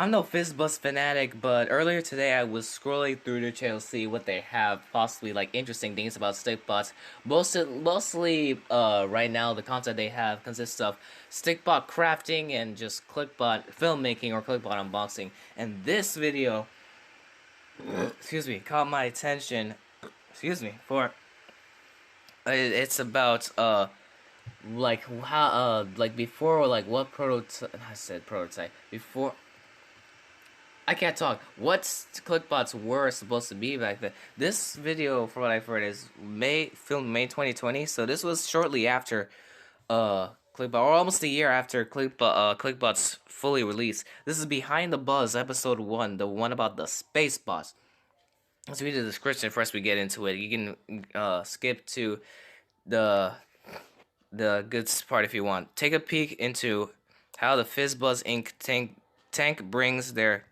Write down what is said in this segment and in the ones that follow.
I'm no Fizzbuzz fanatic, but earlier today I was scrolling through their channel to see what they have, possibly like interesting things about stickbots. Mostly, right now the content they have consists of stickbot crafting and just clickbot filmmaking or clickbot unboxing. And this video, excuse me, caught my attention. Excuse me for. It's about like how like before like what prototype I said prototype before I can't talk. What clickbots were supposed to be back then? This video, from what I've heard, is filmed May 2020. So this was shortly after, clickbot, or almost a year after clickbots fully released. This is Behind the Buzz, episode 1, the one about the space bots. Let's read the description first. We get into it. You can skip to the good part if you want. Take a peek into how the FizzBuzz Inc. tank brings their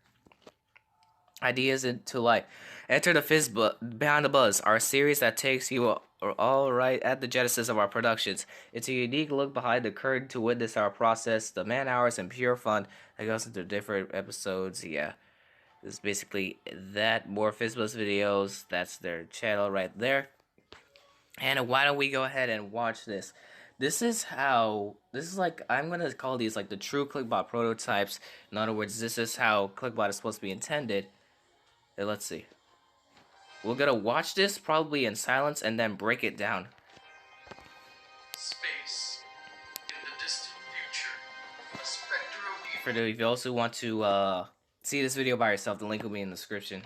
ideas into life. Enter the Behind the Buzz, our series that takes you all right at the genesis of our productions. It's a unique look behind the curtain to witness our process, the man hours, and pure fun that goes into different episodes. Yeah, this is basically that. More FizzBuzz videos. That's their channel right there. And why don't we go ahead and watch this? This is like, I'm gonna call these like the true clickbot prototypes. In other words, this is how clickbot is supposed to be intended. Let's see. We're gonna watch this probably in silence and then break it down. Space. In the distant future. A specter of evil. For if you also want to see this video by yourself, the link will be in the description.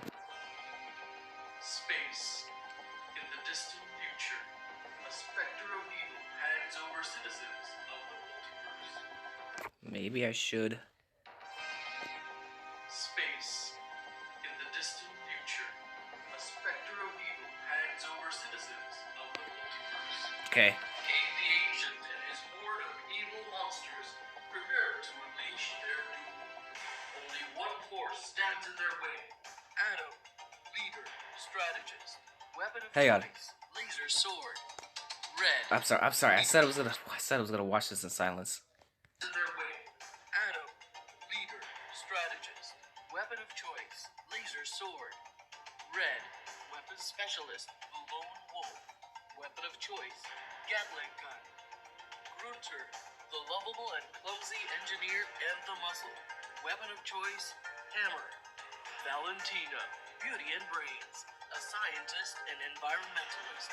Space. In the distant future. A specter of evil hangs over citizens of the multiverse. Maybe I should. Space. In the distant future. A specter of evil hangs over citizens of the multiverse. Okay. Cain the Ancient and his horde of evil monsters prepare to unleash their doom. Only one force stands in their way. Adam, leader, strategist, weapon of Hang on. choice, laser sword. Red. I'm sorry. I said I was gonna watch this in silence. In their way. Adam, leader, strategist, weapon of choice, laser sword. Red, weapon specialist, the lone wolf, weapon of choice, Gatling gun. Grunter, the lovable and clumsy engineer and the muscle, weapon of choice, hammer. Valentina, beauty and brains, a scientist and environmentalist,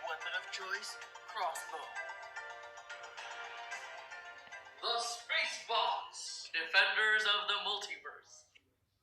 weapon of choice, crossbow. The Spaceballs, defenders of the multiverse.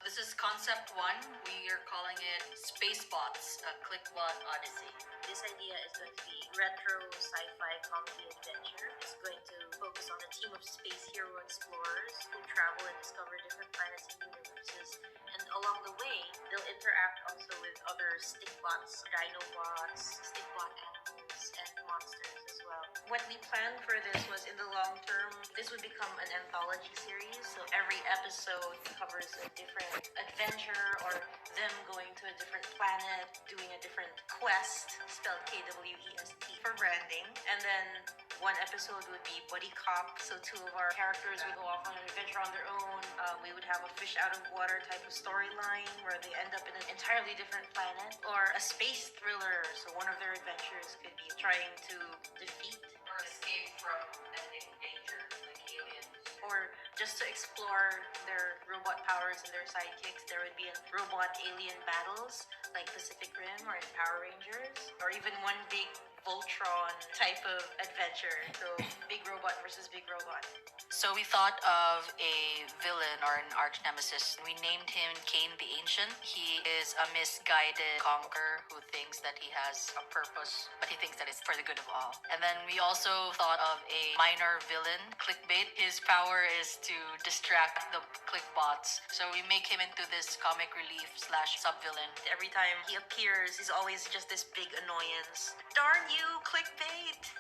This is concept 1. We are calling it Spacebots, a clickbot odyssey. This idea is going to be retro sci-fi comedy adventure. It's going to focus on a team of space hero explorers who travel and discover different planets and universes. And along the way, they'll interact also with other stickbots, dinobots, stickbot animals, and monsters as well. What we planned for this was, in the long term, this would become an anthology series. So every episode covers a different adventure, or them going to a different planet, doing a different quest, spelled KWEST for branding. And then one episode would be buddy cop, so two of our characters would go off on an adventure on their own. We would have a fish out of water type of storyline where they end up in an entirely different planet, or a space thriller, so one of their adventures could be trying to defeat or escape from ending danger, like aliens, or just to explore their robot powers and their sidekicks. There would be robot alien battles like Pacific Rim or in Power Rangers, or even one big Voltron type of adventure. So big robot versus big robot. So we thought of a villain or an arch nemesis. We named him Cain the Ancient. He is a misguided conqueror who thinks that he has a purpose, but he thinks that it's for the good of all. And then we also thought of a minor villain, Clickbait. His power is to distract the clickbots. So we make him into this comic relief / sub-villain. Every time he appears, he's always just this big annoyance. Darn you, Clickbait!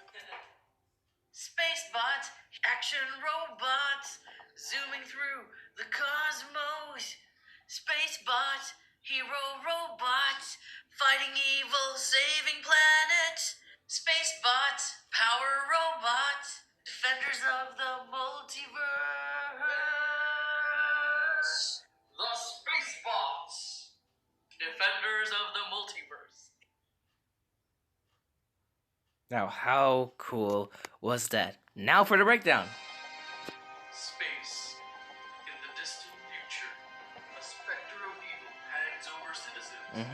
Spacebot, action robot, zooming through the cosmos. Spacebot, hero robot, fighting evil, saving planet. Spacebot, power robot, defenders of the multiverse. Now, how cool was that? Now for the breakdown. Space. In the distant future, a specter of evil hangs over citizens of the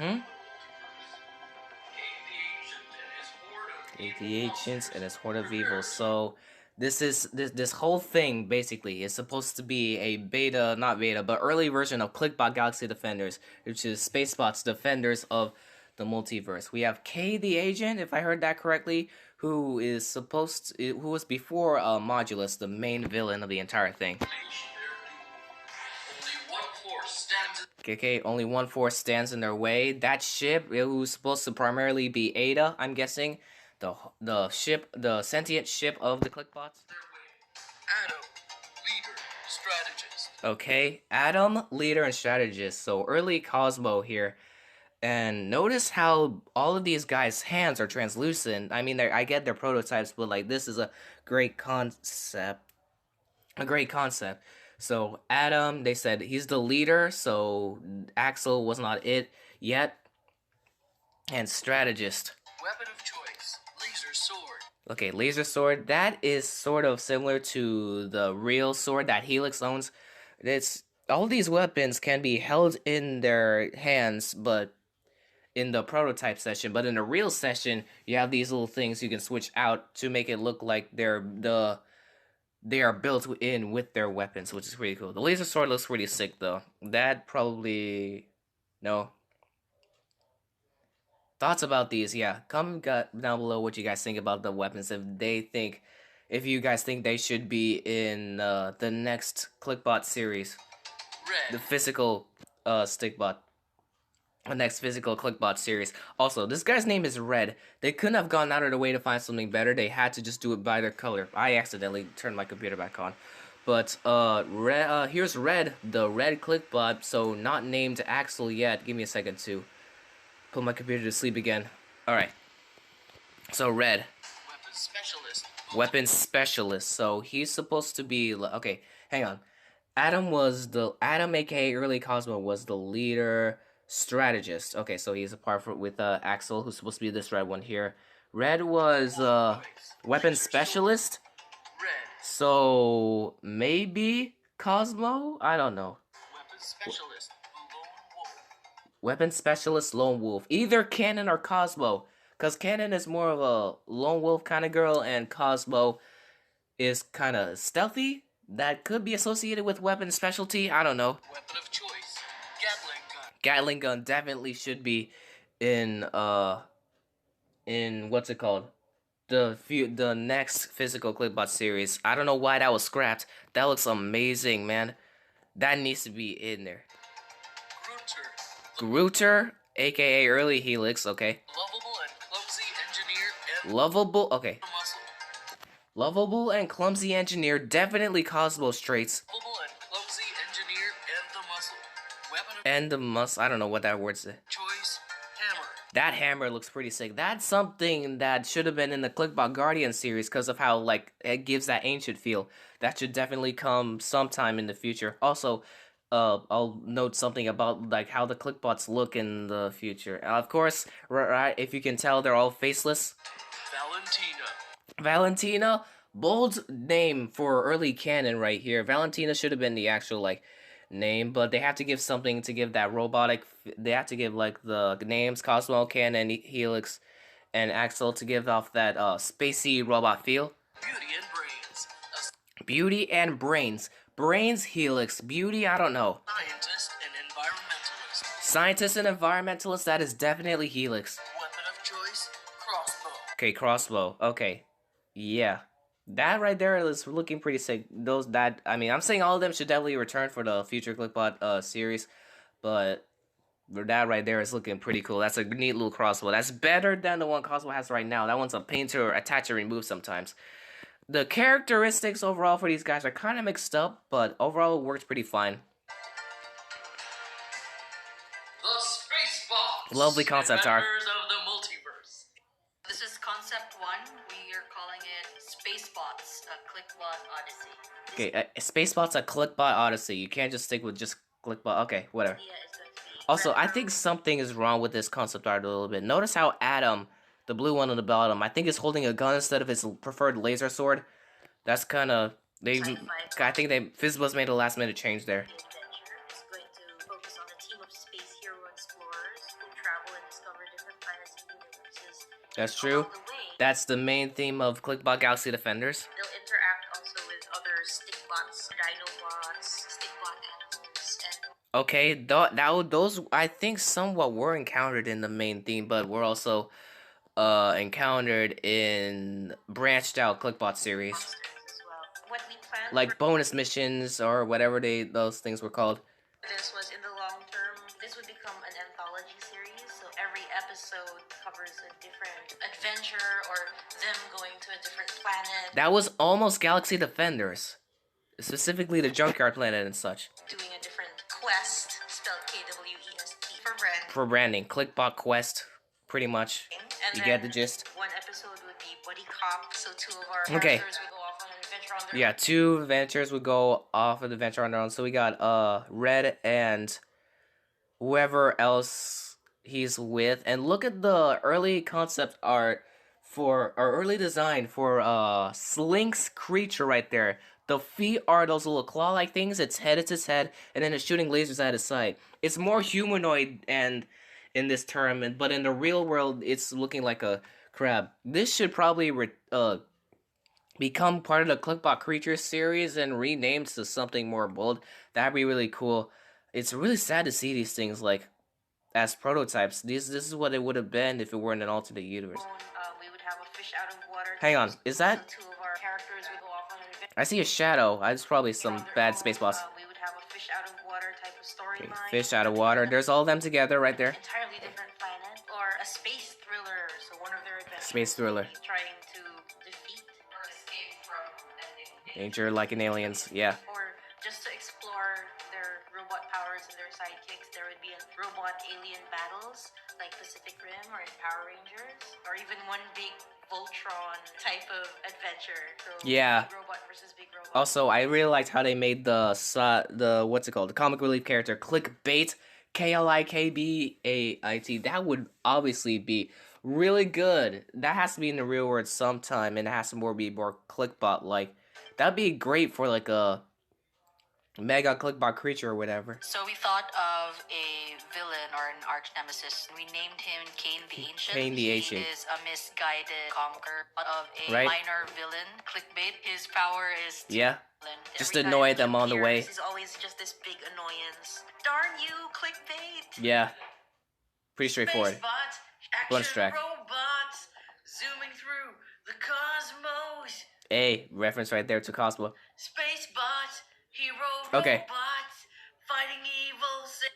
multiverse. The Ancients and his horde of evil. So this whole thing basically is supposed to be a beta, not beta, but early version of KlikBot Galaxy Defenders, which is SpaceBot's Defenders of the Multiverse. We have K the Agent, if I heard that correctly, who was before Modulus, the main villain of the entire thing. Okay, only one force stands in their way. That ship, it was supposed to primarily be Ada, I'm guessing. The sentient ship of the KlikBots. Adam, leader, strategist. Okay, Adam, leader, and strategist. So early Cosmo here. And notice how all of these guys' hands are translucent. I mean, I get their prototypes, but like this is a great concept. A great concept. So Adam, they said he's the leader, so Axel was not it yet. And strategist. Weapon of choice, laser sword. Okay, laser sword. That is sort of similar to the real sword that Helix owns. It's all these weapons can be held in their hands, but in the prototype session. But in the real session, you have these little things you can switch out to make it look like they are built in with their weapons, which is pretty cool. The laser sword looks pretty sick, though. That probably... No. Thoughts about these? Yeah, comment down below what you guys think about the weapons. If you guys think they should be in the next KlikBot series. Red. The physical stickbot. The next physical KlikBot series. Also, this guy's name is Red. They couldn't have gone out of their way to find something better. They had to just do it by their color. I accidentally turned my computer back on. But here's Red, the Red KlikBot. So not named Axel yet. Give me a second to put my computer to sleep again. Alright. So Red. Weapon specialist. Weapon specialist. So he's supposed to be... Okay, hang on. Adam, aka Early Cosmo, was the leader... strategist. Okay, so he's a part with Axel, who's supposed to be this red one here. Red was weapon specialist. Red. So maybe Cosmo? I don't know. Weapon specialist, lone wolf. Weapon specialist, lone wolf. Either Canon or Cosmo, because Canon is more of a lone wolf kind of girl, and Cosmo is kind of stealthy. That could be associated with weapon specialty. I don't know. Weapon of choice, Gatling gun. Gatling gun definitely should be in what's it called? The next physical KlikBot series. I don't know why that was scrapped. That looks amazing, man. That needs to be in there. Gruter, aka Early Helix, okay. Lovable and clumsy engineer and Lovable, okay. muscle. Lovable and clumsy engineer, definitely Cosmos traits. Lovable and clumsy engineer and the muscle. Weapon of And the must, I don't know what that word says. choice, hammer. That hammer looks pretty sick. That's something that should have been in the KlikBot Guardian series because of how like it gives that ancient feel. That should definitely come sometime in the future. Also, I'll note something about like how the KlikBots look in the future. Of course, right, if you can tell, they're all faceless. Valentina, bold name for early canon right here. Valentina should have been the actual like name, but they have to give something to give that robotic. They have to give like the names Cosmo, Canon, Helix, and Axel to give off that spacey robot feel. Beauty and brains. A Beauty and brains. Brains, Helix. Beauty, I don't know. scientist and environmentalist. Scientist and environmentalist, that is definitely Helix. Weapon of choice, crossbow. Okay, crossbow. Okay. Yeah. That right there is looking pretty sick. I'm saying all of them should definitely return for the future KlikBot series, but that right there is looking pretty cool. That's a neat little crossbow. That's better than the one Cosmo has right now. That one's a paint or attach or remove sometimes. The characteristics overall for these guys are kind of mixed up, but overall it works pretty fine. The Space Bots. Lovely concept art. Members of the multiverse. This is concept one. We are calling it SpaceBots, a KlikBot Odyssey. Okay, SpaceBot's a KlikBot Odyssey. You can't just stick with just KlikBot. Okay, whatever. Idea is going to be Also, I retro- think something is wrong with this concept art a little bit. Notice how Adam The blue one on the bottom, I think, is holding a gun instead of his preferred laser sword. That's kind of they. I think they Fizzbuzz made a last minute change there. The adventure is going to focus on a team of space hero explorers who travel and discover different planets and universes. That's true. Along the way, That's the main theme of KlikBot Galaxy Defenders. they'll interact also with other stickbots, dinobots, stickbot animals, and Okay, those I think somewhat were encountered in the main theme, but were also encountered in branched out KlikBot series, monsters as well. What we planned like for bonus missions or whatever those things were called. this was, in the long term, this would become an anthology series. So every episode covers a different adventure or them going to a different planet, That was almost Galaxy Defenders, specifically the Junkyard Planet and such. doing a different quest, spelled KWEST for brand. For branding, KlikBot Quest, pretty much. And You then get the gist. one episode would be Buddy Cop, so two of our Okay. characters would go off on an adventure on their Yeah, 2 adventures would go off of the adventure on their own. So we got Red and whoever else he's with, and look at the early concept art for or early design for Slink's creature right there. The feet are those little claw-like things. Its head is its head, and then it's shooting lasers at its side. It's more humanoid and in this term, but in the real world, it's looking like a crab. This should probably become part of the KlikBot Creatures series and renamed to something more bold. That'd be really cool. It's really sad to see these things like as prototypes. This is what it would have been if it weren't an alternate universe. we would have a fish out of water. Hang on, is that? So two of our characters would go off on an adventure. I see a shadow. It's probably some bad space boss. We would have a fish out of water type of storyline. Fish out of water. There's all of them together right there. Entirely different planet, or a space thriller. So one of their adventures Space thriller. would be trying to defeat or escape from Danger like in Aliens. Yeah. or just to explore their robot powers and their sidekicks. There would be a robot alien battles like Pacific Rim or in Power Rangers, or even one big Voltron type of adventure. So Yeah. big robot versus big robot. Also, I really liked how they made the what's it called? The comic relief character KlikBait, KlikBait. That would obviously be really good. That has to be in the real world sometime, and it has to be more KlikBot like. That'd be great for like a mega KlikBot creature or whatever. So we thought of a villain or an arch nemesis. We named him Cain the Ancient. Cain the Ancient. He is a misguided conqueror of a Right. minor villain. KlikBait. His power is to Yeah. villain. Just Every annoy time he them on the way. appears, He's always just this big annoyance. Darn you, KlikBait. Yeah. Pretty straightforward. Spacebot, action Bonus track. robot, zooming through the cosmos. A reference right there to Cosmo. Spacebot, hero Okay. robot, fighting evil.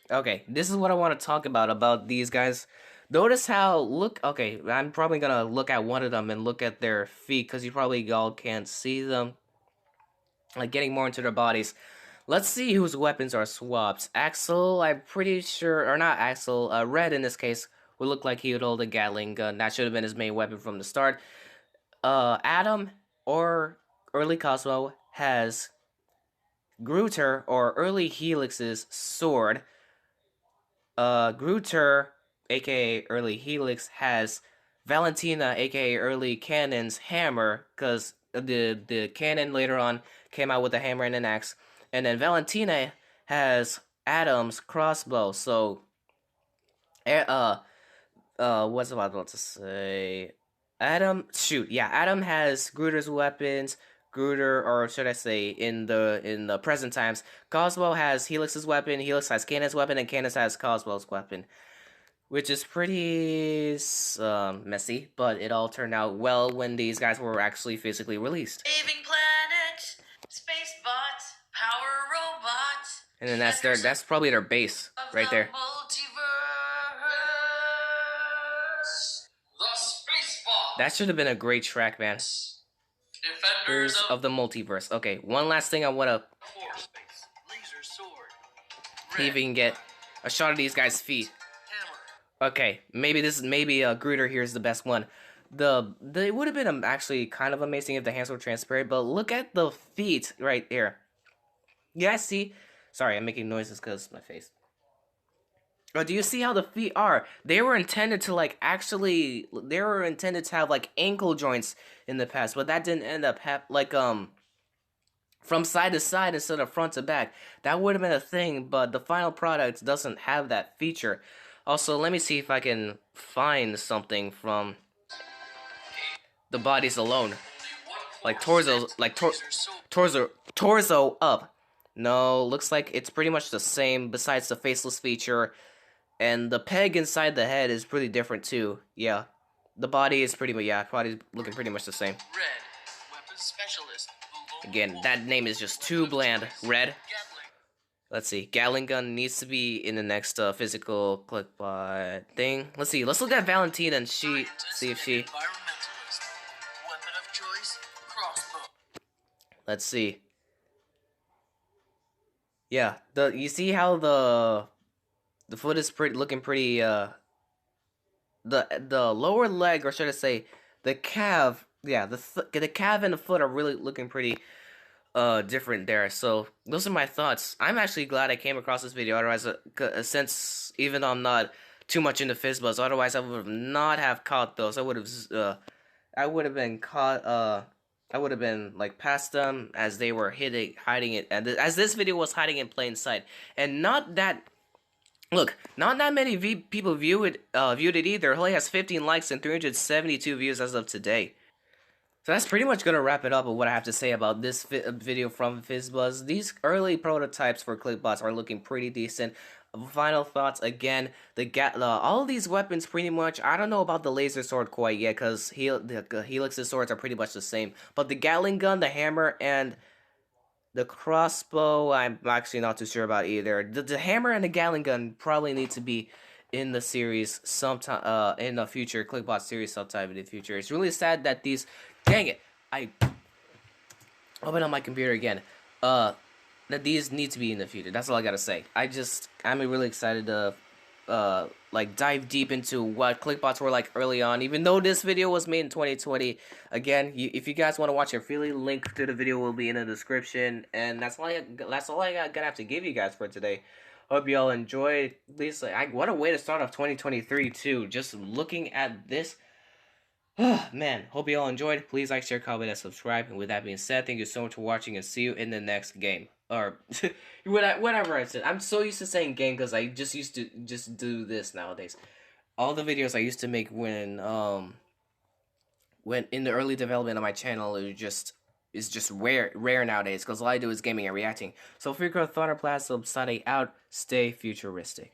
Okay, this is what I want to talk about these guys. Notice how okay, I'm probably gonna look at one of them and look at their feet because you probably all can't see them. Like getting more into their bodies. Let's see whose weapons are swapped. Axel, I'm pretty sure, or not Axel, Red in this case would look like he would hold a Gatling gun. That should have been his main weapon from the start. Adam or early Cosmo has Gruter or early Helix's sword. Gruter, aka early Helix, has Valentina, aka early Cannon's hammer, because the Cannon later on came out with a hammer and an axe. And then Valentina has Adam's crossbow. So, what's I about to say? Adam has Gruter's weapons. Gruter, or should I say, in the present times, Cosmo has Helix's weapon. Helix has Cannon's weapon, and Cannon has Cosmo's weapon, which is pretty messy. But it all turned out well when these guys were actually physically released. Saving planet, space bot, power robot. And then that's probably their base right there. Multiverse. The Spaceball. That should have been a great track, man. Defenders Of the multiverse. Okay, one last thing I want to Core Space. Laser Sword. see if we can get a shot of these guys' feet. Hammer. Okay, maybe Gruter here is the best one. It would have been actually kind of amazing if the hands were transparent, but look at the feet right here. Yeah, see? Sorry, I'm making noises because my face. Or do you see how the feet are? They were intended to like actually, they were intended to have like ankle joints in the past, but that didn't end up like from side to side instead of front to back. That would have been a thing, but the final product doesn't have that feature. Also, let me see if I can find something from the bodies alone, like torso up. No, looks like it's pretty much the same besides the faceless feature, and the peg inside the head is pretty different too. Yeah, the body is pretty much, yeah, body's looking pretty much the same. Red, weapons specialist. Again, that name is just too bland. Red. Let's see. Gatling gun needs to be in the next physical KlikBot thing. Let's see. Let's look at Valentina and see if she. Environmentalist. Weapon of choice, crossbow. Let's see. Yeah, you see how the foot is looking pretty the lower leg, or should I say the calf, yeah, the calf and the foot are really looking pretty different there. So those are my thoughts. I'm actually glad I came across this video. Otherwise, since even though I'm not too much into Fizzbuzz, otherwise I would not have caught those. I would have been caught. I would have been like past them as they were hiding it, and as this video was hiding in plain sight, and not that. Look, not that many people viewed it either. It only has 15 likes and 372 views as of today. So that's pretty much going to wrap it up of what I have to say about this video from Fizzbuzz. These early prototypes for KlikBots are looking pretty decent. Final thoughts again, all of these weapons pretty much, I don't know about the laser sword quite yet, because the Helix's swords are pretty much the same. But the Gatling gun, the hammer, and the crossbow, I'm actually not too sure about either. The hammer and the Gatling gun probably need to be in the series sometime, in the future, KlikBot series sometime in the future. It's really sad that these, dang it, I open up my computer again, that these need to be in the future. That's all I gotta say. I'm really excited to, like, dive deep into what KlikBots were like early on, even though this video was made in 2020. Again, if you guys want to watch it freely, link to the video will be in the description, and that's all I gonna have to give you guys for today. Hope you all enjoyed. Please, what a way to start off 2023 too. Just looking at this. Man, hope you all enjoyed. Please like, share, comment, and subscribe. And with that being said, thank you so much for watching, and see you in the next game. Or whatever I said. I'm so used to saying game because I just used to just do this nowadays. All the videos I used to make when in the early development of my channel is just rare nowadays, because all I do is gaming and reacting. So Freak Thunderblast, signing out. Stay futuristic.